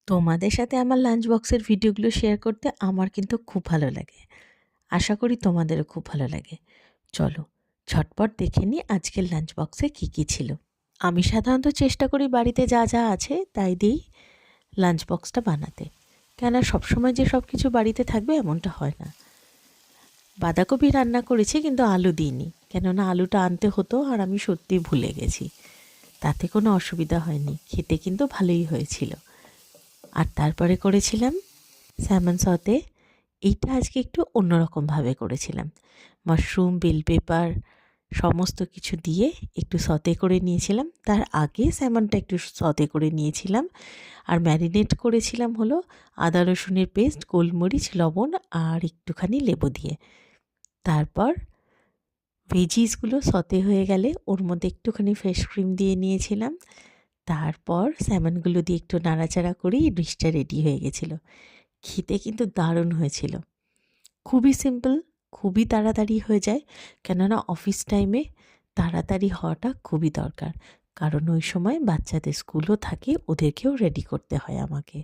তোমাদের সাথে আমার লাঞ্চ বক্সের ভিডিওগুলো শেয়ার করতে আমার কিন্তু খুব ভালো লাগে। আশা করি তোমাদেরও খুব ভালো লাগে। চলো ঝটপট দেখে নিই আজকের লাঞ্চ বক্সে কী কী ছিল। আমি সাধারণত চেষ্টা করি বাড়িতে যা যা আছে তাই দিয়েই লাঞ্চ বক্সটা বানাতে, কেননা সবসময় যে সব কিছু বাড়িতে থাকবে এমনটা হয় না। বাঁধাকপি রান্না করেছি কিন্তু আলু দিইনি, কেননা আলুটা আনতে হতো আর আমি সত্যিই ভুলে গেছি। তাতে কোনো অসুবিধা হয়নি, খেতে কিন্তু ভালোই হয়েছিল। আর তারপরে করেছিলাম স্যামন সতে। এইটা আজকে একটু অন্যরকমভাবে করেছিলাম। মাশরুম, বেল পেপার সমস্ত কিছু দিয়ে একটু সতে করে নিয়েছিলাম। তার আগে স্যামনটা একটু সতে করে নিয়েছিলাম আর ম্যারিনেট করেছিলাম হলো আদা রসুনের পেস্ট, গোলমরিচ, লবণ আর একটুখানি লেবু দিয়ে। তারপর ভেজিসগুলো সতে হয়ে গেলে ওর মধ্যে একটুখানি ফ্রেশ ক্রিম দিয়ে নিয়েছিলাম। তারপর স্যামনগুলো দিয়ে একটু নাড়াচাড়া করেই ডিশটা রেডি হয়ে গেছিলো। খেতে কিন্তু দারুণ হয়েছিল। খুবই সিম্পল, খুবই তাড়াতাড়ি হয়ে যায়, কেননা অফিস টাইমে তাড়াতাড়ি হওয়াটা খুবই দরকার, কারণ ওই সময় বাচ্চাদের স্কুলও থাকে, ওদেরকেও রেডি করতে হয় আমাকে।